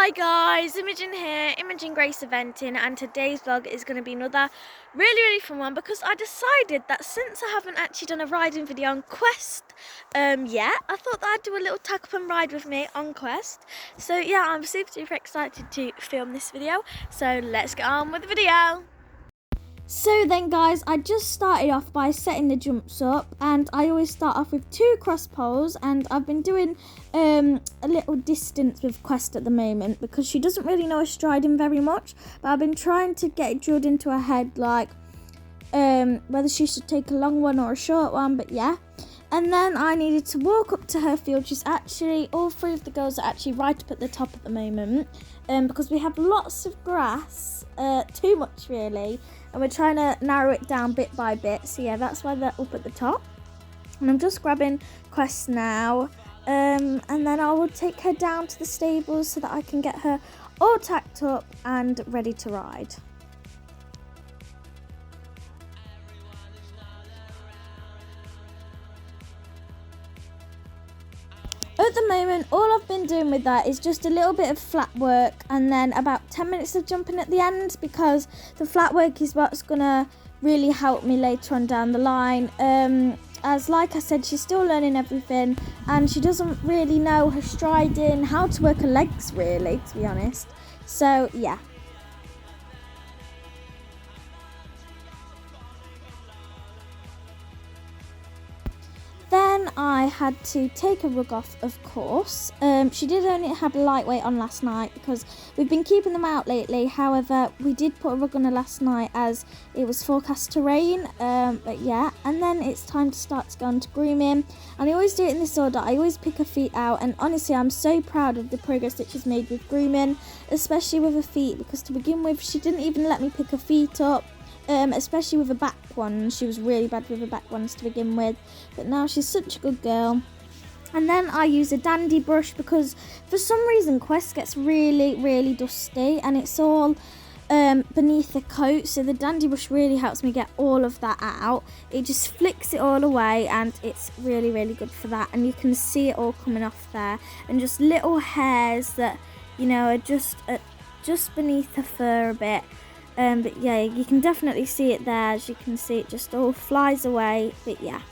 Hi guys, Imogen here, Imogen Grace Eventing, and today's vlog is going to be another really fun one because I decided that since I haven't actually done a riding video on Quest yet, I thought that I'd do a little tack up and ride with me on Quest. So yeah, I'm super excited to film this video, so let's get on with the video. So then guys, I just started off by setting the jumps up, and I always start off with 2 cross poles, and I've been doing a little distance with Quest at the moment because she doesn't really know her striding very much, but I've been trying to get it drilled into her head, like whether she should take a long one or a short one, but yeah. And then I needed to walk up to her field. She's actually, all 3 of the girls are actually right up at the top at the moment, because we have lots of grass, too much really, and we're trying to narrow it down bit by bit. So yeah, that's why they're up at the top. And I'm just grabbing Quest now, and then I will take her down to the stables so that I can get her all tacked up and ready to ride. At the moment, all I've been doing with that is just a little bit of flat work and then about 10 minutes of jumping at the end, because the flat work is what's going to really help me later on down the line. As like I said, she's still learning everything and she doesn't really know her striding, how to work her legs really, to be honest. So yeah. Then I had to take a rug off, of course. She did only have a lightweight on last night because we've been keeping them out lately. However, we did put a rug on her last night as it was forecast to rain. But yeah, and then it's time to start to go on to grooming. And I always do it in this order. I always pick her feet out, and honestly, I'm so proud of the progress that she's made with grooming, especially with her feet, because to begin with, she didn't even let me pick her feet up. Especially with the back ones. She was really bad with the back ones to begin with, but now she's such a good girl. And then I use a dandy brush because for some reason Quest gets really dusty and it's all beneath the coat, so the dandy brush really helps me get all of that out. It just flicks it all away and it's really good for that, and you can see it all coming off there, and just little hairs that, you know, are just beneath the fur a bit. But yeah, you can definitely see it there. As you can see, it just all flies away, but yeah.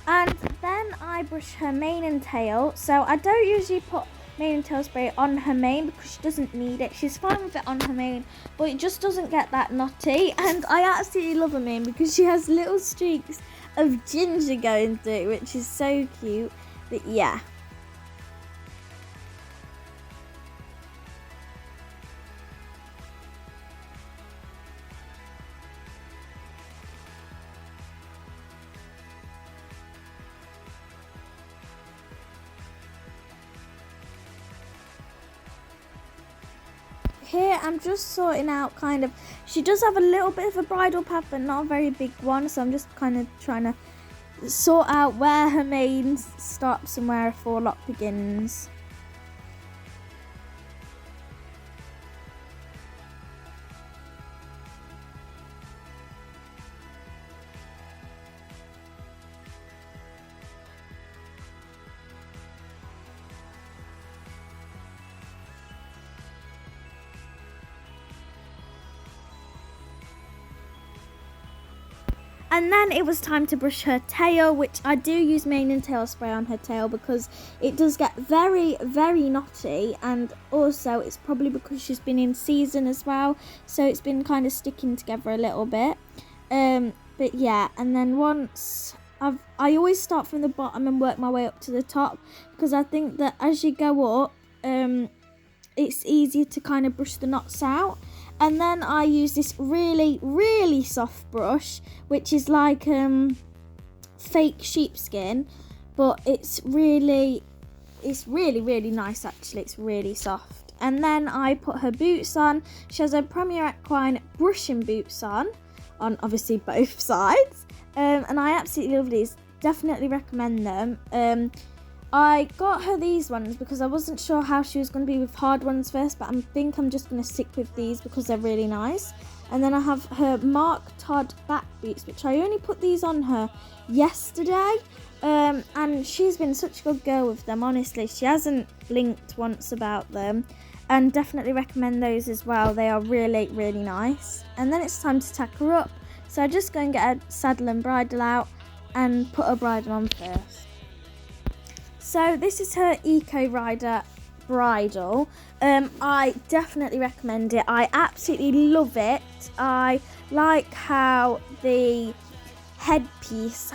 And then I brush her mane and tail. So I don't usually put mane and tail spray on her mane because she doesn't need it. She's fine with it on her mane, but it just doesn't get that knotty. And I absolutely love her mane because she has little streaks of ginger going through, which is so cute. But yeah. Here I'm just sorting out kind of, she does have a little bit of a bridle path but not a very big one, so I'm just kind of trying to sort out where her mane stops and where her forelock begins. And then it was time to brush her tail, which I do use mane and tail spray on her tail because it does get very knotty, and also it's probably because she's been in season as well, so it's been kind of sticking together a little bit. But yeah, and then once I always start from the bottom and work my way up to the top, because I think that as you go up, it's easier to kind of brush the knots out. And then I use this really soft brush, which is like fake sheepskin, but it's really it's really, really nice actually. It's really soft. And then I put her boots on. She has her Premier Equine brushing boots on obviously both sides. And I absolutely love these. Definitely recommend them. I got her these ones because I wasn't sure how she was going to be with hard ones first, but I think I'm just going to stick with these because they're really nice. And then I have her Mark Todd back boots, which I only put these on her yesterday. And she's been such a good girl with them, honestly. She hasn't blinked once about them. And definitely recommend those as well. They are really, really nice. And then it's time to tack her up. So I just go and get her saddle and bridle out and put her bridle on first. So this is her Eco Rider bridle. I definitely recommend it. I absolutely love it. I like how the headpiece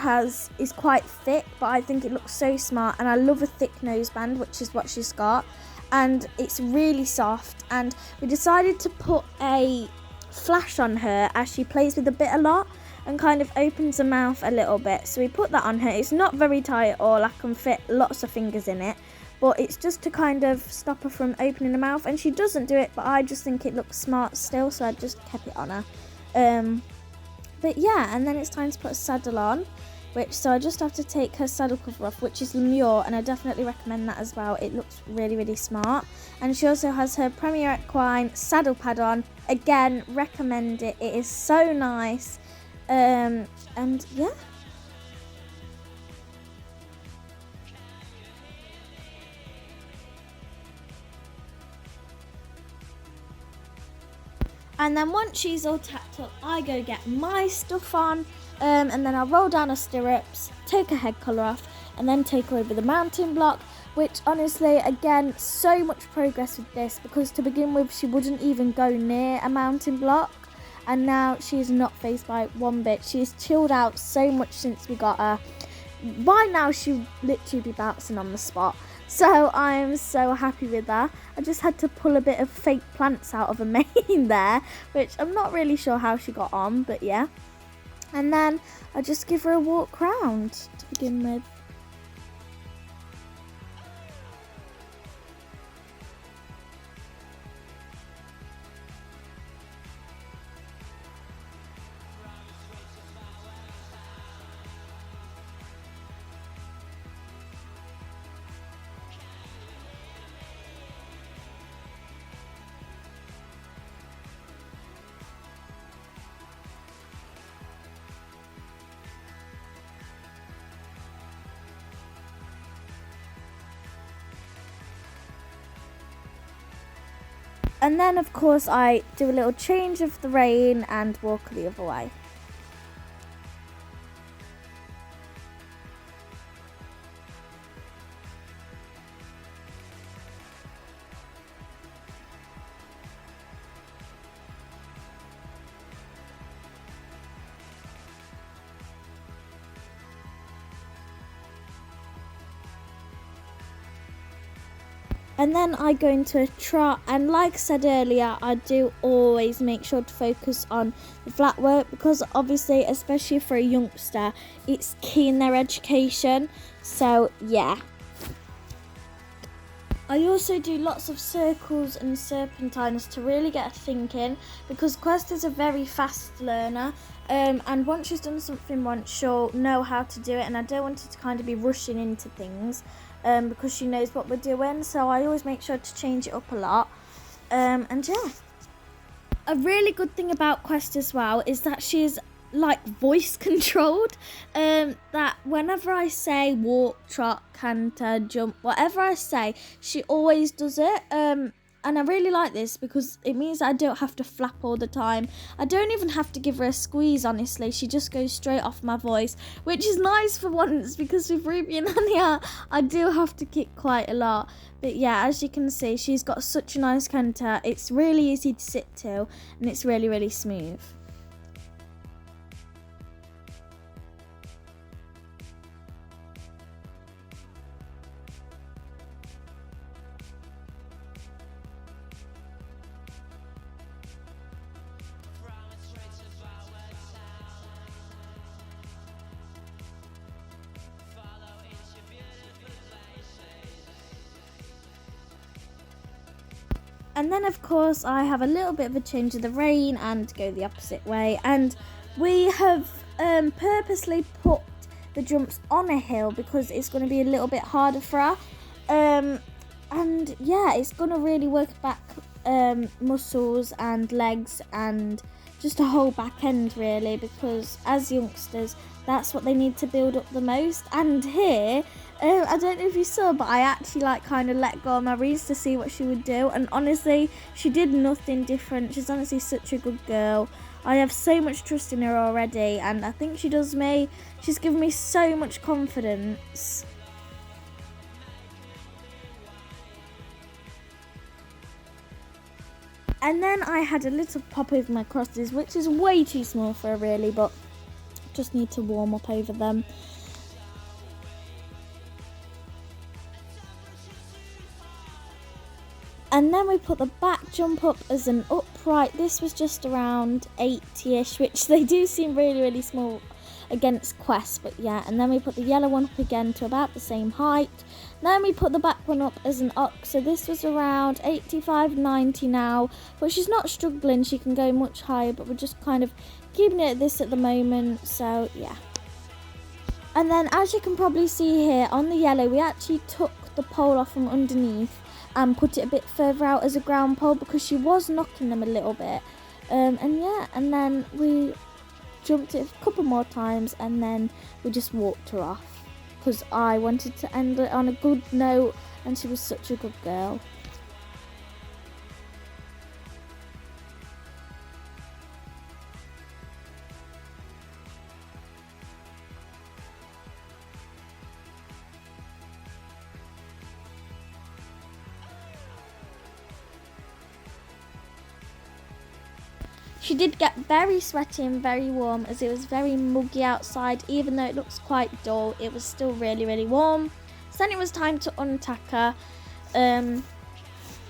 is quite thick, but I think it looks so smart, and I love a thick noseband, which is what she's got, and it's really soft. And we decided to put a flash on her as she plays with the bit a lot and kind of opens her mouth a little bit, so we put that on her. It's not very tight at all. I can fit lots of fingers in it, but it's just to kind of stop her from opening her mouth, and she doesn't do it, but I just think it looks smart still, so I just kept it on her. But yeah, and then it's time to put a saddle on, so I just have to take her saddle cover off, which is Lemure, and I definitely recommend that as well. It looks really, really smart. And she also has her Premier Equine saddle pad on. Again, recommend it. It is so nice. And yeah. And then once she's all tacked up, I go get my stuff on, and then I'll roll down her stirrups, take her head collar off, and then take her over the mounting block, which honestly, again, so much progress with this, because to begin with, she wouldn't even go near a mounting block, and now she is not phased by it one bit. She has chilled out so much since we got her. By now, she'd literally be bouncing on the spot. So I'm so happy with that. I just had to pull a bit of fake plants out of her mane there, which I'm not really sure how she got on, but yeah. And then I just give her a walk round to begin with. And then, of course, I do a little change of the rein and walk the other way. And then I go into a trot, and like I said earlier, I do always make sure to focus on the flat work, because obviously, especially for a youngster, it's key in their education. So yeah. I also do lots of circles and serpentines to really get her thinking, because Quest is a very fast learner, and once she's done something once, she'll know how to do it, and I don't want her to kind of be rushing into things. Because she knows what we're doing, so I always make sure to change it up a lot. And yeah, a really good thing about Quest as well is that she's like voice controlled. That whenever I say walk, trot, canter, jump, whatever I say, she always does it. And I really like this because it means that I don't have to flap all the time. I don't even have to give her a squeeze, honestly. She just goes straight off my voice, which is nice for once, because with Ruby and Anya, I do have to kick quite a lot. But yeah, as you can see, she's got such a nice canter. It's really easy to sit to, and it's really, really smooth. And then of course I have a little bit of a change of the rein and go the opposite way, and we have purposely put the jumps on a hill because it's going to be a little bit harder for her, and yeah, it's going to really work back muscles and legs and just a whole back end really, because as youngsters that's what they need to build up the most. And here I don't know if you saw, but I actually kind of let go of my reins to see what she would do, and honestly she did nothing different. She's honestly such a good girl. I have so much trust in her already, and I think she's given me so much confidence. And then I had a little pop over my crosses, which is way too small for her really, but just need to warm up over them. And then we put the back jump up as an upright. This was just around 80ish, which they do seem really, really small against Quest, but yeah. And then we put the yellow one up again to about the same height. Then we put the back one up as an ox, so this was around 85, 90 now, but she's not struggling, she can go much higher, but we're just kind of keeping it at this at the moment, so yeah. And then as you can probably see here on the yellow, we actually took the pole off from underneath and put it a bit further out as a ground pole because she was knocking them a little bit, and yeah, and then we jumped it a couple more times and then we just walked her off because I wanted to end it on a good note, and she was such a good girl. She did get very sweaty and very warm as it was very muggy outside. Even though it looks quite dull, it was still really, really warm. So then it was time to untack her. And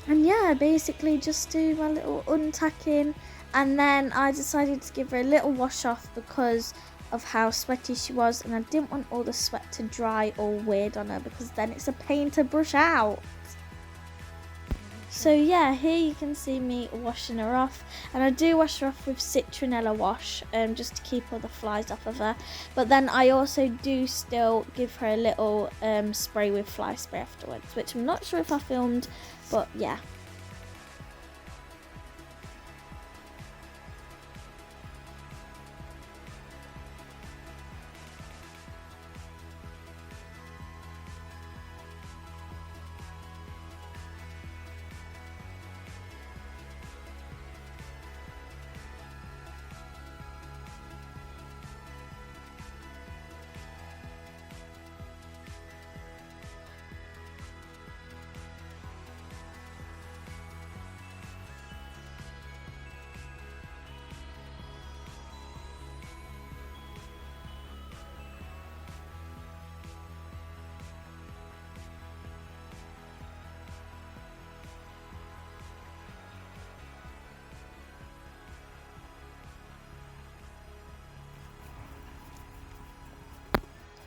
yeah, basically just do my little untacking. And then I decided to give her a little wash off because of how sweaty she was. And I didn't want all the sweat to dry all weird on her because then it's a pain to brush out. So yeah, here you can see me washing her off, and I do wash her off with citronella wash just to keep all the flies off of her, but then I also do still give her a little spray with fly spray afterwards, which I'm not sure if I filmed, but yeah.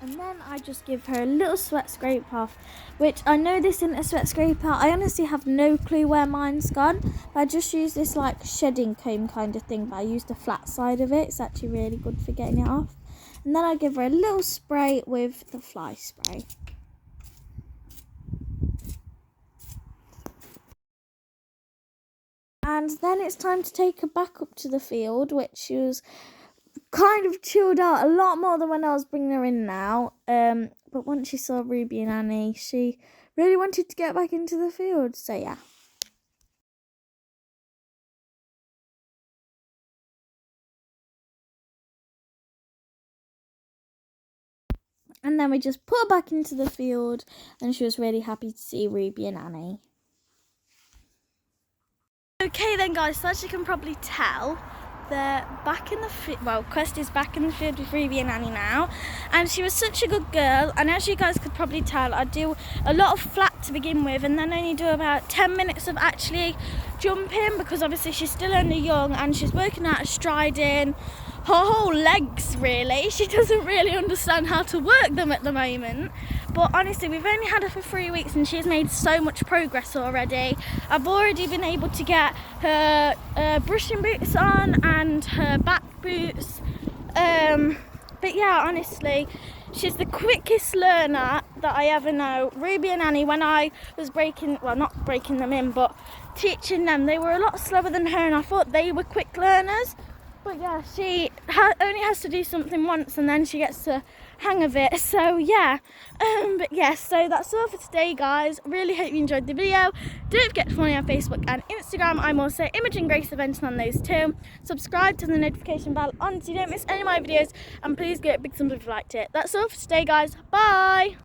And then I just give her a little sweat scrape off, which I know this isn't a sweat scraper. I honestly have no clue where mine's gone. But I just use this shedding comb kind of thing, but I use the flat side of it. It's actually really good for getting it off. And then I give her a little spray with the fly spray. And then it's time to take her back up to the field, which she was kind of chilled out a lot more than when I was bringing her in now. But once she saw Ruby and Annie, she really wanted to get back into the field. So yeah. And then we just put her back into the field, and she was really happy to see Ruby and Annie. Okay then guys, so as you can probably tell, they're back in the field. Well, Quest is back in the field with Ruby and Annie now, and she was such a good girl. And as you guys could probably tell, I do a lot of flat to begin with, and then only do about 10 minutes of actually jumping, because obviously she's still only young and she's working out striding, her whole legs really. She doesn't really understand how to work them at the moment, but honestly we've only had her for 3 weeks and she's made so much progress already. I've already been able to get her brushing boots on and her back boots, but yeah, honestly she's the quickest learner that I ever know. Ruby and Annie, when I was not breaking them in, but teaching them, they were a lot slower than her and I thought they were quick learners. But yeah, she only has to do something once and then she gets the hang of it. So yeah, but yes, so that's all for today, guys. Really hope you enjoyed the video. Don't forget to follow me on Facebook and Instagram. I'm also Imogen Grace Eventing on those too. Subscribe to the notification bell on so you don't miss any of my videos, and please give it a big thumbs up if you liked it. That's all for today, guys. Bye.